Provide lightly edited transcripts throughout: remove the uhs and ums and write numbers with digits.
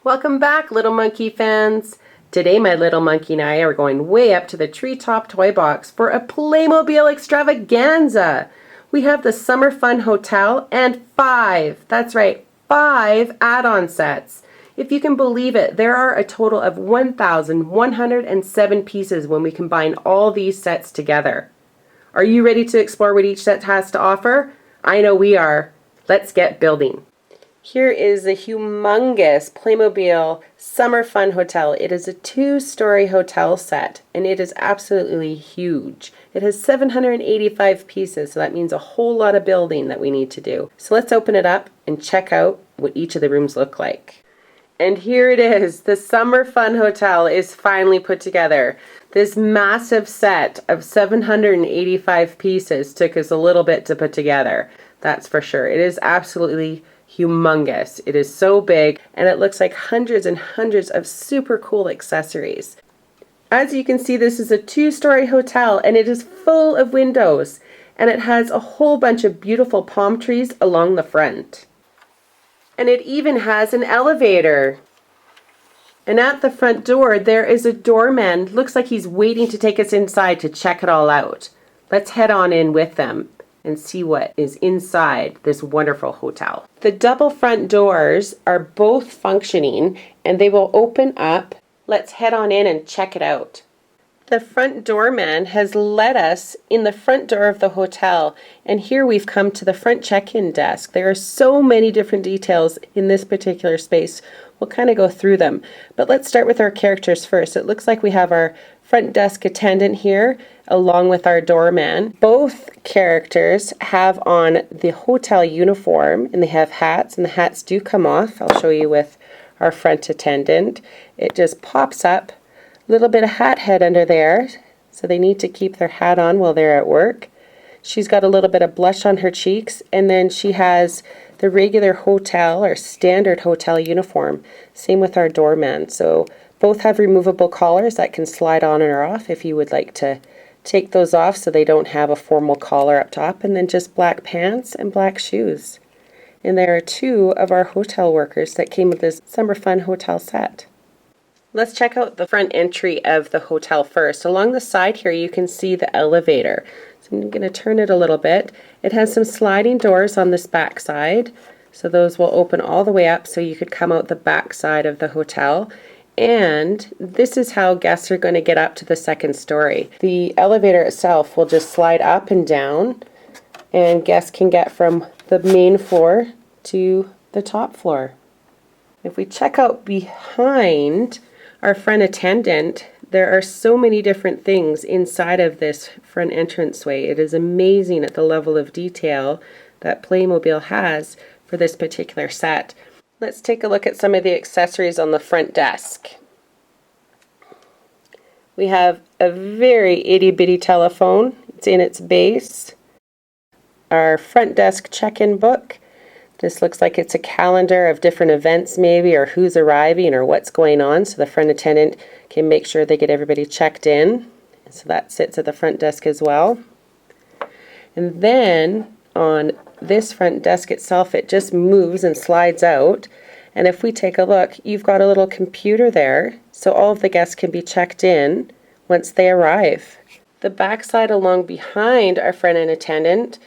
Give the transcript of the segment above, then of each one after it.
Welcome back, Little Monkey fans. Today my little monkey and I are going way up to the treetop toy box for a Playmobil Extravaganza. We have the Summer Fun Hotel and that's right, 5 add-on sets. If you can believe it, there are a total of 1,107 pieces when we combine all these sets together. Are you ready to explore what each set has to offer? I know we are. Let's get building. Here is the humongous Playmobil Summer Fun Hotel. It is a 2-story hotel set, and it is absolutely huge. It has 785 pieces, so that means a whole lot of building that we need to do. So let's open it up and check out what each of the rooms look like. And here it is. The Summer Fun Hotel is finally put together. This massive set of 785 pieces took us a little bit to put together. That's for sure. It is absolutely humongous. It is so big, and it looks like hundreds and hundreds of super cool accessories. As you can see, this is a 2-story hotel, and it is full of windows, and it has a whole bunch of beautiful palm trees along the front. And it even has an elevator. And at the front door, there is a doorman. Looks like he's waiting to take us inside to check it all out. Let's head on in with them and see what is inside this wonderful hotel. The double front doors are both functioning and they will open up. Let's head on in and check it out. The front doorman has led us in the front door of the hotel, and here we've come to the front check-in desk. There are so many different details in this particular space. We'll kind of go through them, but let's start with our characters first. It looks like we have our front desk attendant here along with our doorman. Both characters have on the hotel uniform, and they have hats, and the hats do come off. I'll show you with our front attendant. It just pops up. Little bit of hat head under there, so they need to keep their hat on while they're at work. She's got a little bit of blush on her cheeks, and then she has the regular hotel or standard hotel uniform. Same with our doorman. So both have removable collars that can slide on or off if you would like to take those off so they don't have a formal collar up top, and then just black pants and black shoes. And there are 2 of our hotel workers that came with this Summer Fun Hotel set. Let's check out the front entry of the hotel first. Along the side here you can see the elevator. So I'm going to turn it a little bit. It has some sliding doors on this back side. So those will open all the way up so you could come out the back side of the hotel. And this is how guests are going to get up to the 2nd story. The elevator itself will just slide up and down, and guests can get from the main floor to the top floor. If we check out behind our front attendant, there are so many different things inside of this front entranceway. It is amazing at the level of detail that Playmobil has for this particular set. Let's take a look at some of the accessories on the front desk. We have a very itty-bitty telephone. It's in its base. Our front desk check-in book. This looks like it's a calendar of different events maybe, or who's arriving or what's going on, so the front attendant can make sure they get everybody checked in. So that sits at the front desk as well. And then on this front desk itself, it just moves and slides out. And if we take a look, you've got a little computer there, so all of the guests can be checked in once they arrive. The backside along behind our front end attendant,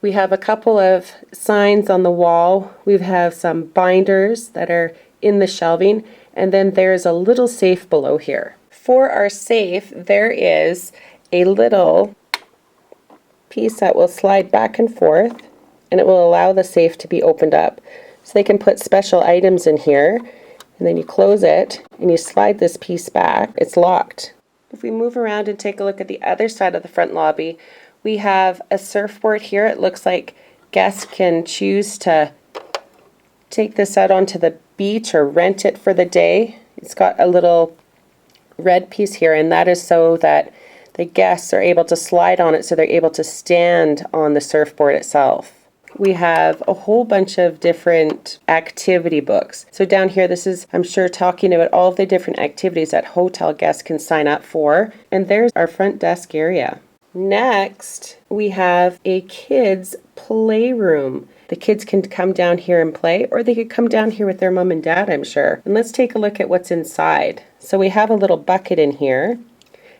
we have a couple of signs on the wall. We have some binders that are in the shelving, and then there's a little safe below here. For our safe, there is a little piece that will slide back and forth, and it will allow the safe to be opened up. So they can put special items in here, and then you close it, and you slide this piece back. It's locked. If we move around and take a look at the other side of the front lobby, we have a surfboard here. It looks like guests can choose to take this out onto the beach or rent it for the day. It's got a little red piece here, and that is so that the guests are able to slide on it, so they're able to stand on the surfboard itself. We have a whole bunch of different activity books. So down here, this is, I'm sure, talking about all of the different activities that hotel guests can sign up for. And there's our front desk area. Next, we have a kids' playroom. The kids can come down here and play, or they could come down here with their mom and dad, I'm sure. And let's take a look at what's inside. So we have a little bucket in here.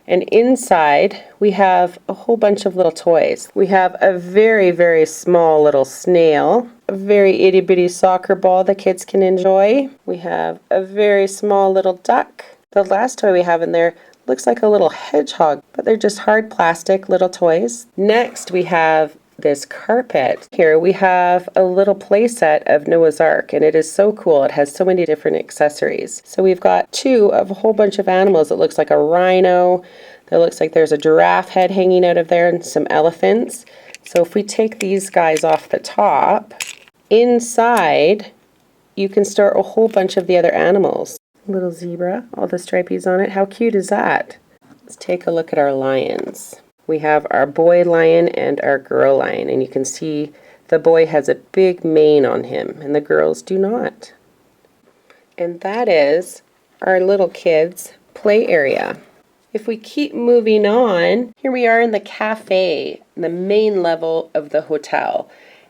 And inside, we have a whole bunch of little toys. We have a very, very small little snail, a very itty bitty soccer ball the kids can enjoy. We have a very small little duck. The last toy we have in there looks like a little hedgehog, but they're just hard plastic little toys. Next, we have this carpet. Here we have a little play set of Noah's Ark, and it is so cool. It has so many different accessories. So we've got two of a whole bunch of animals. It looks like a rhino. It looks like there's a giraffe head hanging out of there and some elephants. So if we take these guys off the top, inside you can store a whole bunch of the other animals. Little zebra, all the stripies on it. How cute is that? Let's take a look at our lions. We have our boy lion and our girl lion, and you can see the boy has a big mane on him and the girls do not. And that is our little kids' play area. If we keep moving on, here we are in the cafe, the main level of the hotel.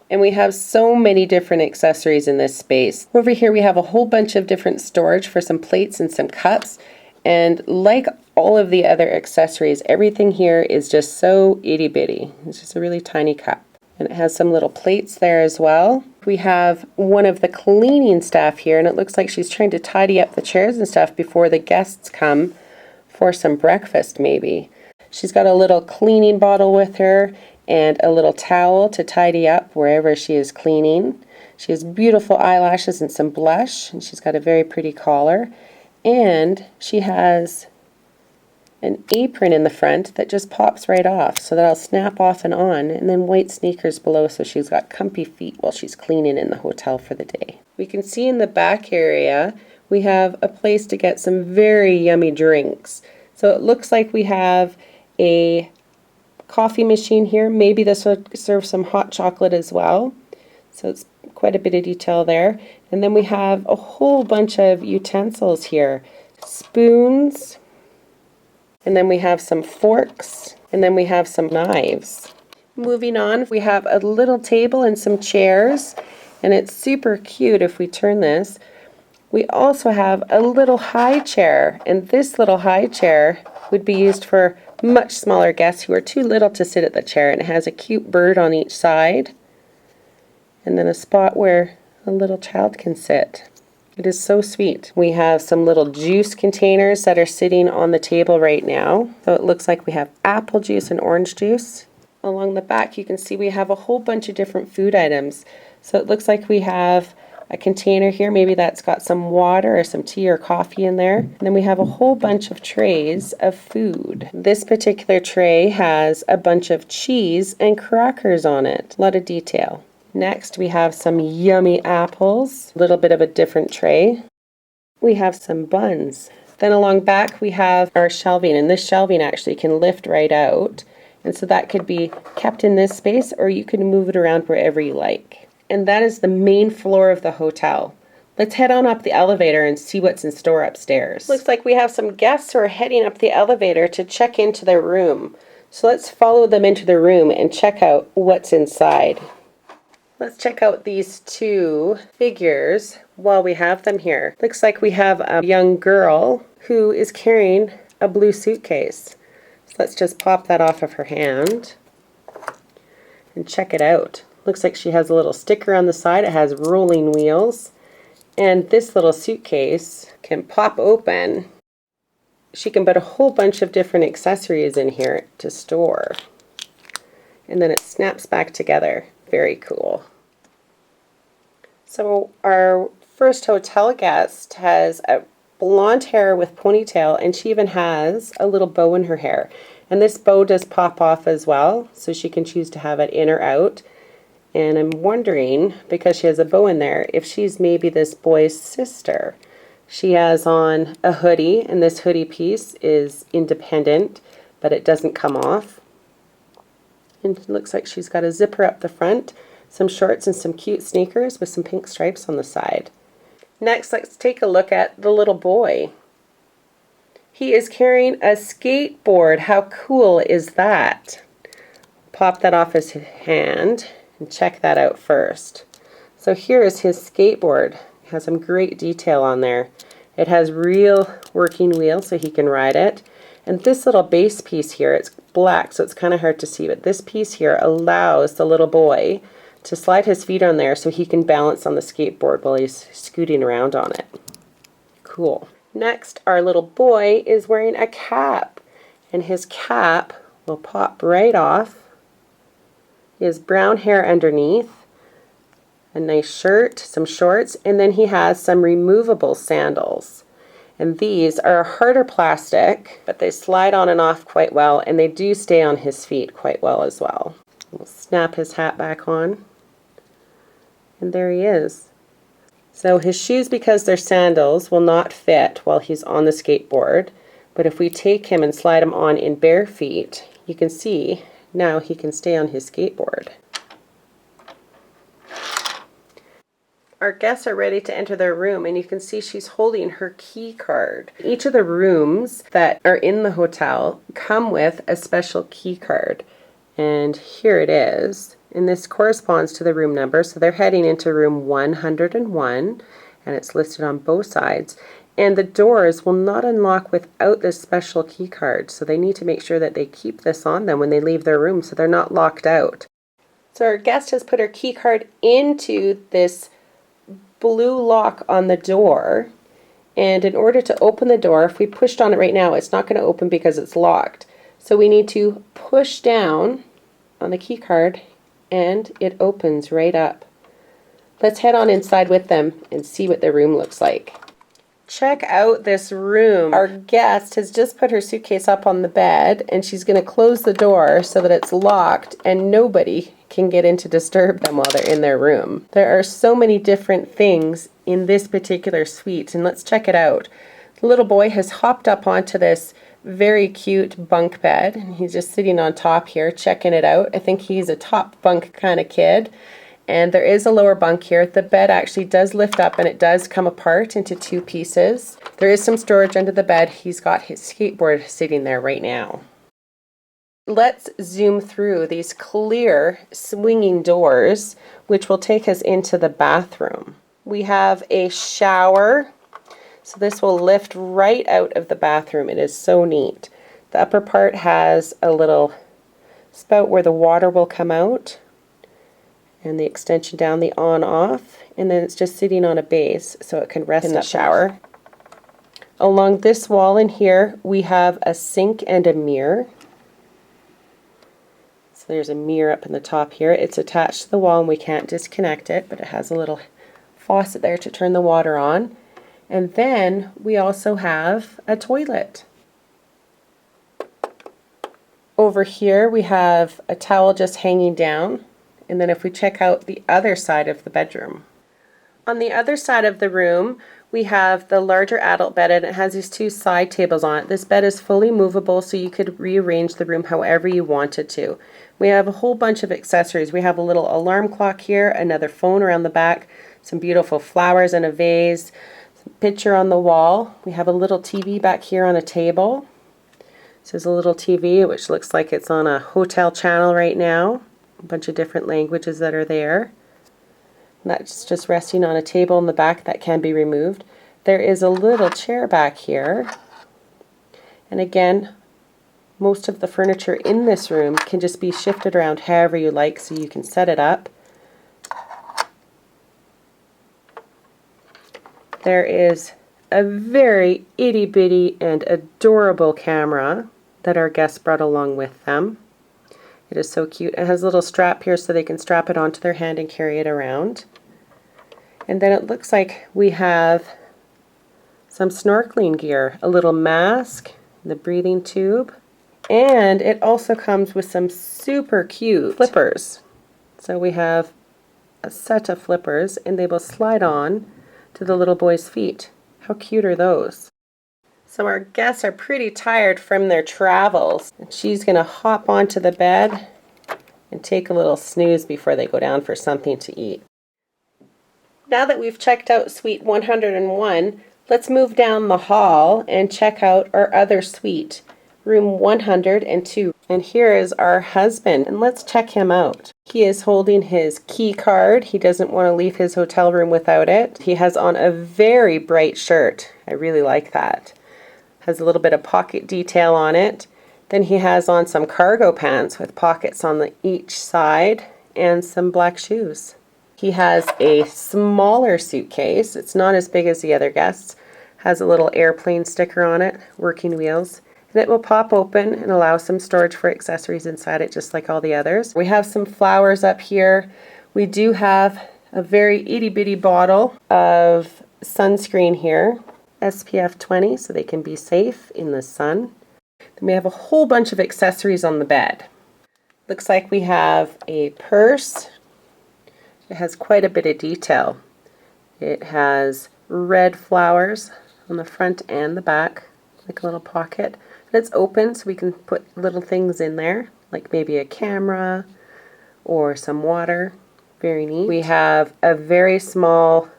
And we have so many different accessories in this space. Over here we have a whole bunch of different storage for some plates and some cups. And like all of the other accessories, everything here is just so itty bitty. It's just a really tiny cup. And it has some little plates there as well. We have one of the cleaning staff here, and it looks like she's trying to tidy up the chairs and stuff before the guests come for some breakfast maybe. She's got a little cleaning bottle with her and a little towel to tidy up wherever she is cleaning. She has beautiful eyelashes and some blush, and she's got a very pretty collar. And she has an apron in the front that just pops right off, so that'll snap off and on, and then white sneakers below, so she's got comfy feet while she's cleaning in the hotel for the day. We can see in the back area we have a place to get some very yummy drinks. So it looks like we have a coffee machine here. Maybe this will serve some hot chocolate as well. So it's quite a bit of detail there. And then we have a whole bunch of utensils here. Spoons. And then we have some forks. And then we have some knives. Moving on, we have a little table and some chairs. And it's super cute if we turn this. We also have a little high chair. And this little high chair would be used for much smaller guests who are too little to sit at the chair. And it has a cute bird on each side. And then a spot where a little child can sit. It is so sweet. We have some little juice containers that are sitting on the table right now. So it looks like we have apple juice and orange juice. Along the back you can see we have a whole bunch of different food items. So it looks like we have a container here, maybe that's got some water or some tea or coffee in there. And then we have a whole bunch of trays of food. This particular tray has a bunch of cheese and crackers on it. A lot of detail. Next we have some yummy apples, a little bit of a different tray. We have some buns. Then along back we have our shelving, and this shelving actually can lift right out. And so that could be kept in this space, or you can move it around wherever you like. And that is the main floor of the hotel. Let's head on up the elevator and see what's in store upstairs. Looks like we have some guests who are heading up the elevator to check into their room. So let's follow them into the room and check out what's inside. Let's check out these two figures while we have them here. Looks like we have a young girl who is carrying a blue suitcase. So let's just pop that off of her hand and check it out. Looks like she has a little sticker on the side. It has rolling wheels. And this little suitcase can pop open. She can put a whole bunch of different accessories in here to store. And then it snaps back together. Very cool. So our first hotel guest has a blonde hair with ponytail, and she even has a little bow in her hair. And this bow does pop off as well, so she can choose to have it in or out. And I'm wondering, because she has a bow in there, if she's maybe this boy's sister. She has on a hoodie, and this hoodie piece is independent, but it doesn't come off. And it looks like she's got a zipper up the front, some shorts and some cute sneakers with some pink stripes on the side. Next, let's take a look at the little boy. He is carrying a skateboard. How cool is that? pop that off his hand and check that out first. So here is his skateboard. It has some great detail on there. It has real working wheels so he can ride it. And this little base piece here, it's black, so it's kind of hard to see, but this piece here allows the little boy to slide his feet on there so he can balance on the skateboard while he's scooting around on it. Cool. Next, our little boy is wearing a cap, and his cap will pop right off. He has brown hair underneath, a nice shirt, some shorts, and then he has some removable sandals. And these are harder plastic, but they slide on and off quite well, and they do stay on his feet quite well as well. We'll snap his hat back on, and there he is. So his shoes, because they're sandals, will not fit while he's on the skateboard, but if we take him and slide him on in bare feet, you can see now he can stay on his skateboard. Our guests are ready to enter their room, and you can see she's holding her key card. Each of the rooms that are in the hotel come with a special key card, and here it is. And this corresponds to the room number, so they're heading into room 101, and it's listed on both sides. And the doors will not unlock without this special key card, so they need to make sure that they keep this on them when they leave their room so they're not locked out. So our guest has put her key card into this blue lock on the door, and in order to open the door, if we pushed on it right now, it's not going to open because it's locked. So we need to push down on the key card and it opens right up. Let's head on inside with them and see what the room looks like. Check out this room. Our guest has just put her suitcase up on the bed, and she's going to close the door so that it's locked and nobody can get in to disturb them while they're in their room. There are so many different things in this particular suite, and let's check it out. The little boy has hopped up onto this very cute bunk bed, and he's just sitting on top here checking it out. I think he's a top bunk kind of kid. And there is a lower bunk here. The bed actually does lift up and it does come apart into two pieces. There is some storage under the bed. He's got his skateboard sitting there right now. Let's zoom through these clear swinging doors, which will take us into the bathroom. We have a shower. So this will lift right out of the bathroom. It is so neat. The upper part has a little spout where the water will come out, and the extension down, the on-off, and then it's just sitting on a base so it can rest in the shower. Along this wall in here, we have a sink and a mirror. So there's a mirror up in the top here. It's attached to the wall and we can't disconnect it, but it has a little faucet there to turn the water on. And then we also have a toilet. Over here we have a towel just hanging down. And then if we check out the other side of the bedroom. On the other side of the room, we have the larger adult bed, and it has these two side tables on it. This bed is fully movable, so you could rearrange the room however you wanted to. We have a whole bunch of accessories. We have a little alarm clock here, another phone around the back, some beautiful flowers in a vase, some picture on the wall. We have a little TV back here on a table. This is a little TV, which looks like it's on a hotel channel right now. A bunch of different languages that are there. And that's just resting on a table in the back that can be removed. There is a little chair back here. And again, most of the furniture in this room can just be shifted around however you like, so you can set it up. There is a very itty-bitty and adorable camera that our guests brought along with them. It is so cute. It has a little strap here so they can strap it onto their hand and carry it around. And then it looks like we have some snorkeling gear, a little mask, the breathing tube, and it also comes with some super cute flippers. So we have a set of flippers, and they will slide on to the little boy's feet. How cute are those? So our guests are pretty tired from their travels. And she's going to hop onto the bed and take a little snooze before they go down for something to eat. Now that we've checked out Suite 101, let's move down the hall and check out our other suite, room 102. And here is our husband, and let's check him out. He is holding his key card. He doesn't want to leave his hotel room without it. He has on a very bright shirt. I really like that. Has a little bit of pocket detail on it. Then he has on some cargo pants with pockets on each side and some black shoes. He has a smaller suitcase. It's not as big as the other guests. Has a little airplane sticker on it, working wheels. And it will pop open and allow some storage for accessories inside it, just like all the others. We have some flowers up here. We do have a very itty bitty bottle of sunscreen here, SPF 20, so they can be safe in the sun. Then we have a whole bunch of accessories on the bed. Looks like we have a purse. It has quite a bit of detail. It has red flowers on the front and the back, like a little pocket. And it's open, so we can put little things in there, like maybe a camera or some water. Very neat. We have a very small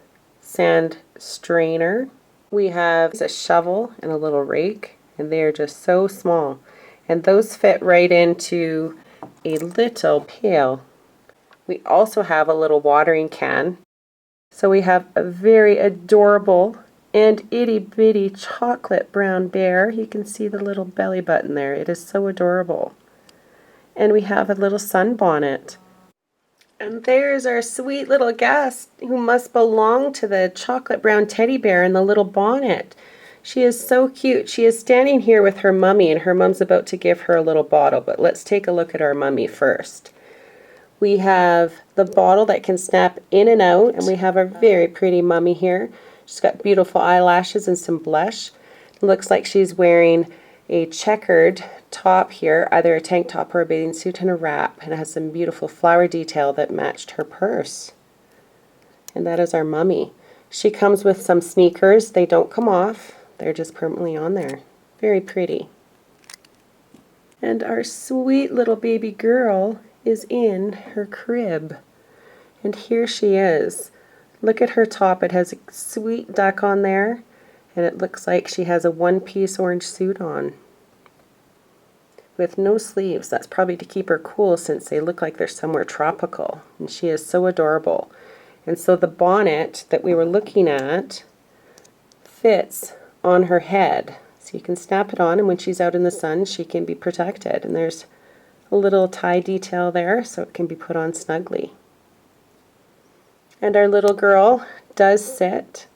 sand strainer. We have a shovel and a little rake, and they are just so small. And those fit right into a little pail. We also have a little watering can. So we have a very adorable and itty bitty chocolate brown bear. You can see the little belly button there. It is so adorable. And we have a little sunbonnet. And there's our sweet little guest who must belong to the chocolate brown teddy bear in the little bonnet. She is so cute. She is standing here with her mummy, and her mom's about to give her a little bottle. But let's take a look at our mummy first. We have the bottle that can snap in and out, and we have a very pretty mummy here. She's got beautiful eyelashes and some blush. It looks like she's wearing a checkered top here, either a tank top or a bathing suit and a wrap, and it has some beautiful flower detail that matched her purse. And that is our mummy. She comes with some sneakers. They don't come off. They're just permanently on there. Very pretty. And our sweet little baby girl is in her crib. And here she is. Look at her top. It has a sweet duck on there, and it looks like she has a one-piece orange suit on with no sleeves. That's probably to keep her cool, since they look like they're somewhere tropical. And she is so adorable. And so the bonnet that we were looking at fits on her head. So you can snap it on, and when she's out in the sun, she can be protected. And there's a little tie detail there, so it can be put on snugly. And our little girl does sit,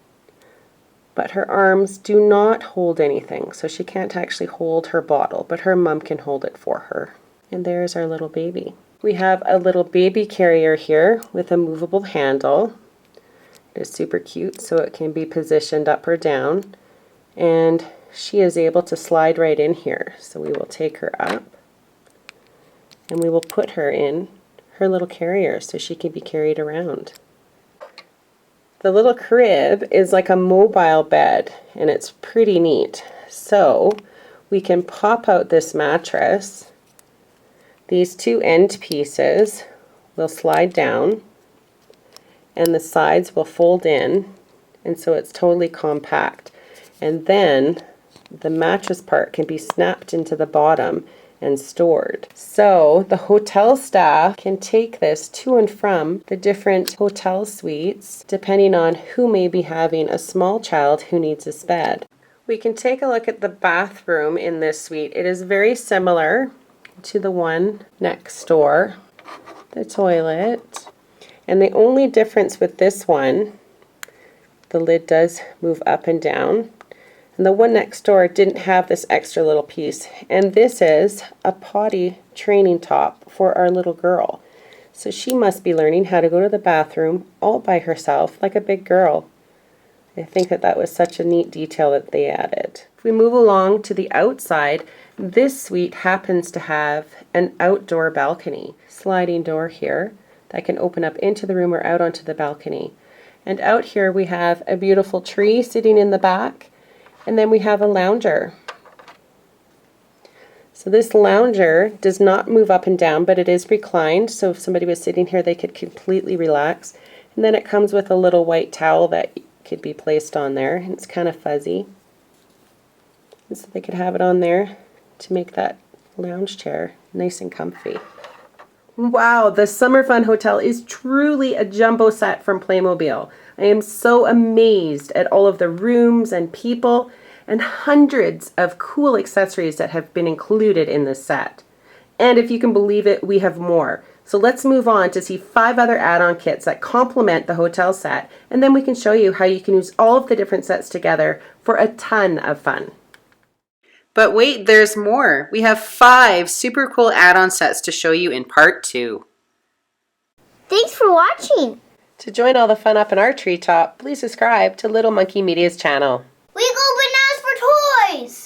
but her arms do not hold anything, so she can't actually hold her bottle, but her mom can hold it for her. And there's our little baby. We have a little baby carrier here with a movable handle. It is super cute, so it can be positioned up or down, and she is able to slide right in here. So we will take her up, and we will put her in her little carrier so she can be carried around. The little crib is like a mobile bed, and it's pretty neat. So we can pop out this mattress. These two end pieces will slide down, and the sides will fold in, and so it's totally compact. And then the mattress part can be snapped into the bottom and stored. So the hotel staff can take this to and from the different hotel suites, depending on who may be having a small child who needs this bed. We can take a look at the bathroom in this suite. It is very similar to the one next door, the toilet. And the only difference with this one, the lid does move up and down. And the one next door didn't have this extra little piece. And this is a potty training top for our little girl. So she must be learning how to go to the bathroom all by herself like a big girl. I think that was such a neat detail that they added. If we move along to the outside, this suite happens to have an outdoor balcony. Sliding door here that can open up into the room or out onto the balcony. And out here we have a beautiful tree sitting in the back. And then we have a lounger. So this lounger does not move up and down, but it is reclined. So if somebody was sitting here, they could completely relax. And then it comes with a little white towel that could be placed on there. And it's kind of fuzzy. And so they could have it on there to make that lounge chair nice and comfy. Wow, the Summer Fun Hotel is truly a jumbo set from Playmobil. I am so amazed at all of the rooms and people and hundreds of cool accessories that have been included in this set. And if you can believe it, we have more. So let's move on to see 5 other add-on kits that complement the hotel set, and then we can show you how you can use all of the different sets together for a ton of fun. But wait, there's more. We have 5 super cool add-on sets to show you in part 2. Thanks for watching. To join all the fun up in our treetop, please subscribe to Little Monkey Media's channel. We go bananas for toys!